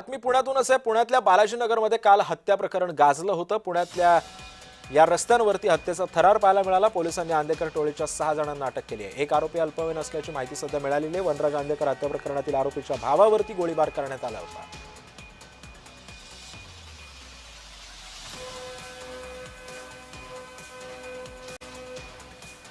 बातमी पुण्यातूनच आहे। पुण्यातल्या बालाजीनगरमध्ये काल हत्या प्रकरण गाजलं होतं। पुण्यातल्या या रस्त्यांवरती हत्येचा थरार पाहायला मिळाला। पोलिसांनी आंदेकर टोळीच्या 6 जणांना अटक केली आहे। एक आरोपी अल्पवयीन असल्याची माहिती सध्या मिळालेली आहे। वनराज आंदेकर हत्या प्रकरणातील आरोपीच्या भावावरती गोळीबार करण्यात आला होता।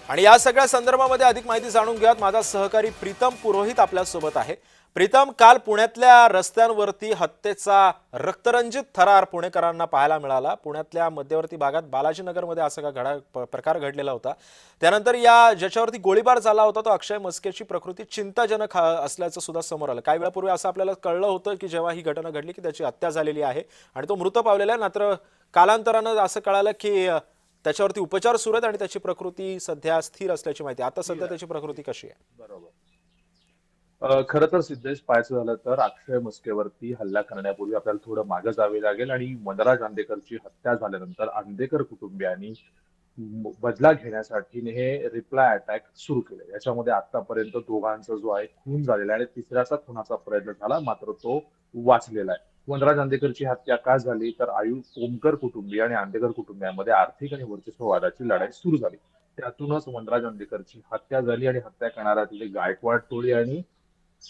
आणि या सगळ्या संदर्भामध्ये अधिक माहिती जाणून घेऊयात। माझा सहकारी प्रीतम पुरोहित आपल्या सोबत आहे। प्रीतम, काल पुण्यातल्या रस्त्यांवरती हत्येचा रक्तरंजित थरार पुणेकरांना पाहायला मिळाला। पुण्यातल्या मध्यवर्ती भागात बालाजीनगरमध्ये असा प्रकार घडलेला होता। त्यानंतर ज्याच्यावरती गोळीबार झाला होता तो अक्षय मस्केची प्रकृती चिंताजनक असल्याचं सुद्धा समोर आलं। काही वेळापूर्वी असं आपल्याला कळलं होतं की जेव्हा ही घटना घडली की त्याची हत्या झालेली आहे आणि तो मृत पावलेला आहे। मात्र कालांतरानं असं कळालं की त्याच्यावरती उपचार सुरू आहेत आणि त्याची प्रकृती सध्या स्थिर असल्याची माहिती। आता सध्या त्याची प्रकृती कशी आहे? बरोबर. खरं तर सिद्धेश पाहायचं झालं तर अक्षय मस्केवरती हल्ला करण्यापूर्वी आपल्याला थोडं मागे जावे लागेल आणि वनराज आंदेकरची हत्या झाल्यानंतर आंदेकर कुटुंबियांनी बदला घेण्यासाठी हे रिप्लाय अटॅक सुरू केले। याच्यामध्ये आतापर्यंत दोघांचा जो आहे खून झालेला आहे आणि तिसऱ्याचा खुनाचा प्रयत्न झाला, मात्र तो वाचलेला आहे। वनराज आंदेकरची हत्या का झाली तर आयुष कोमकर कुटुंबीय आणि आंदेकर कुटुंबियांमध्ये आर्थिक आणि वर्चस्ववादाची लढाई सुरू झाली। त्यातूनच वनराज आंदेकरची हत्या झाली आणि हत्या करणाऱ्यातले गायकवाड टोळी आणि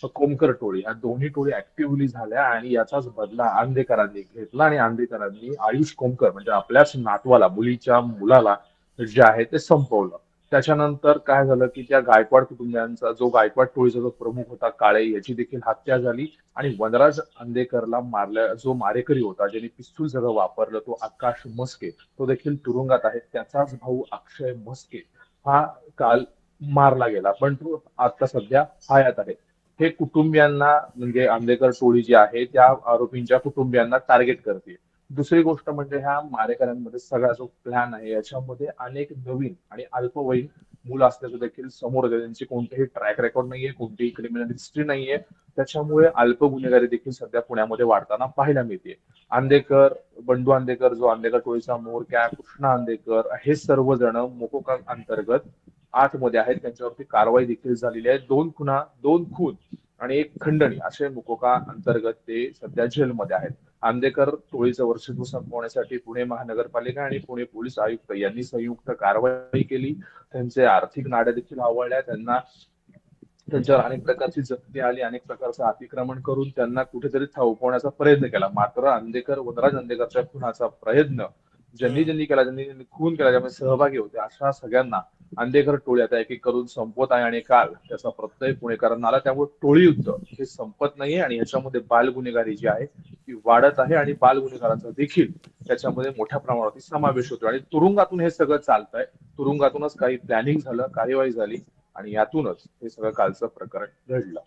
कोमकर टोळी या दोन्ही टोळी ऍक्टिव्हली झाल्या आणि याचाच बदला आंदेकरांनी घेतला आणि आंदेकरांनी आयुष कोमकर म्हणजे आपल्याच नातवाला, मुलीच्या मुलाला जे आहे ते संपवलं। त्याच्यानंतर काय झालं की त्या गायकवाड कुटुंबियांचा जो गायकवाड टोळीचा जो प्रमुख होता काळे, याची देखील हत्या झाली आणि वनराज आंदेकरला जो मारेकरी होता, ज्याने पिस्तूल सगळं वापरलं, तो आकाश मस्के, तो देखील तुरुंगात आहे। त्याचाच भाऊ अक्षय मस्के हा काल मारला गेला, पण तो आता सध्या हयात आहे। हे कुटुंबियांना म्हणजे आंदेकर टोळी जी आहे त्या आरोपींच्या कुटुंबियांना टार्गेट करते। दुसरी गोष्ट म्हणजे ह्या मारेकऱ्यांमध्ये सगळा जो प्लॅन आहे याच्यामध्ये अनेक नवीन आणि अल्पवयीन मुलं असल्याचं देखील समोर येतं। त्यांची कोणतेही ट्रॅक रेकॉर्ड नाहीये, कोणतीही क्रिमिनल हिस्ट्री नाहीये, त्याच्यामुळे अल्प गुन्हेगारी देखील सध्या पुण्यामध्ये वाढताना पाहायला मिळते। आंदेकर, बंडू आंदेकर जो आंदेकर टोळीचा म्होरक्या, कृष्णा आंदेकर, हे सर्वजण मोकोका अंतर्गत आतमध्ये आहेत। त्यांच्यावरती कारवाई देखील झालेली आहे। 2 खुना, 2 खून आणि 1 खंडणी असे मुकोका अंतर्गत ते सध्या जेलमध्ये आहेत। आंदेकर टोळीचं वर्चस्व संपवण्यासाठी पुणे महानगरपालिका आणि पुणे पोलीस आयुक्त यांनी संयुक्त कारवाई केली। त्यांचे आर्थिक नाड्या देखील आवळल्या, त्यांच्यावर अनेक प्रकारची जप्ती आली, अनेक प्रकारचं अतिक्रमण करून त्यांना कुठेतरी थोपवण्याचा प्रयत्न केला। मात्र वनराज आंदेकरच्या खुनाचा प्रयत्न ज्यांनी ज्यांनी केला, ज्यांनी ज्यांनी खून केला, ज्यामध्ये सहभागी होते, अशा सगळ्यांना आंदेकर टोळी आता एक एक करून संपवत आहे आणि काल त्याचा प्रत्यय पुणेकरांना आला। त्यामुळे टोळी युद्ध हे संपत नाहीये आणि याच्यामध्ये बाल गुन्हेगारी जी आहे ती वाढत आहे आणि बाल गुन्हेगारांचा देखील त्याच्यामध्ये मोठ्या प्रमाणावरती समावेश होतो आणि तुरुंगातून हे सगळं चालतंय। तुरुंगातूनच काही प्लॅनिंग झालं, कार्यवाही झाली आणि यातूनच हे सगळं कालचं प्रकरण घडलं।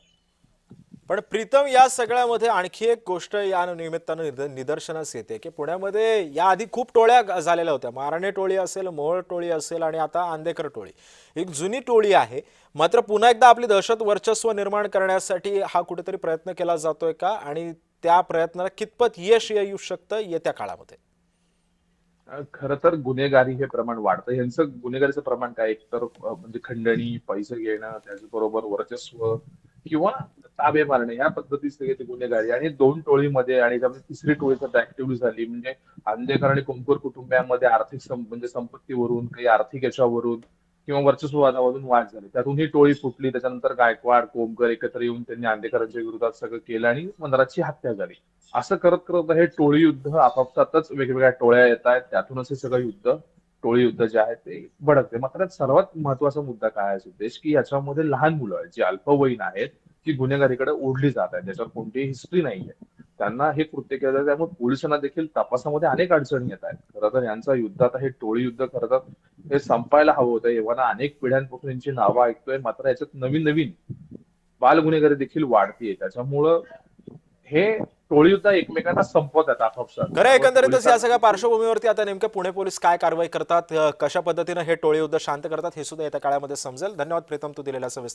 पण प्रीतम, या सगळ्यामध्ये आणखी एक गोष्ट या निमित्तानं निदर्शनास येते की पुण्यामध्ये याआधी खूप टोळ्या झालेल्या होत्या। मारणे टोळी असेल, मोहोळ टोळी असेल आणि आता आंदेकर टोळी, एक जुनी टोळी आहे। मात्र पुन्हा एकदा आपली दहशत वर्चस्व निर्माण करण्यासाठी हा कुठेतरी प्रयत्न केला जातोय का आणि त्या प्रयत्नाला कितपत यश येऊ शकतं येत्या काळामध्ये? खरं तर गुन्हेगारी हे प्रमाण वाढतं। यांचं गुन्हेगारीचं प्रमाण काय, एकतर म्हणजे खंडणी, पैसे घेणं, त्याचबरोबर वर्चस्व किंवा ताबे मारणे, ह्या पद्धतीचे सगळे ते गुन्हेगारी आणि 2 टोळीमध्ये आणि त्यामध्ये तिसरी टोळी सध्या ऍक्टिव्ह झाली म्हणजे आंदेकर आणि कोमकर कुटुंबियांमध्ये आर्थिक म्हणजे संपत्तीवरून, काही आर्थिक याच्यावरून किंवा वर्चस्ववादावरून वाद झाले। त्यातून ही टोळी फुटली। त्याच्यानंतर गायकवाड, कोमकर एकत्र येऊन त्यांनी आंदेकरांच्या विरोधात सगळं केलं आणि वनराजची हत्या झाली। असं करत करत हे टोळी युद्ध आपापसातच वेगवेगळ्या टोळ्या येत आहेत, त्यातूनच हे सगळं युद्ध, टोळी युद्ध जे आहे ते भडकते। मात्र त्यात सर्वात महत्वाचा मुद्दा काय आहे सिद्धेश, की याच्यामध्ये लहान मुलं आहेत, जी अल्पवयीन आहेत, जी गुन्हेगारीकडे ओढली जात आहेत, ज्याच्यावर कोणतीही हिस्ट्री नाहीये, त्यांना हे कृत्य केलं जातं। त्यामुळे पोलिसांना देखील तपासामध्ये अनेक अडचणी येत आहेत। खरं तर यांचा युद्ध आता हे टोळी युद्ध खरं तर हे संपायला हवं होतं। एव्हा अनेक पिढ्यांपासून यांची नावं ऐकतोय, मात्र याच्यात नवीन नवीन बाल गुन्हेगारी देखील वाढतीये। त्याच्यामुळं हे टोळी युद्ध एकमेकांना संपवतात आपापसात। खरं त्यामुळे एकंदरीतच या पोलिसांना सगळ्या देखील पार्श्वभूमीवरती आता नेमकं पुणे पोलीस काय कारवाई करतात, कशा पद्धतीने हे टोळी युद्ध शांत करतात, हे सुद्धा येत्या काळामध्ये समजेल। धन्यवाद प्रीतम, तू दिलेल्या सविस्तर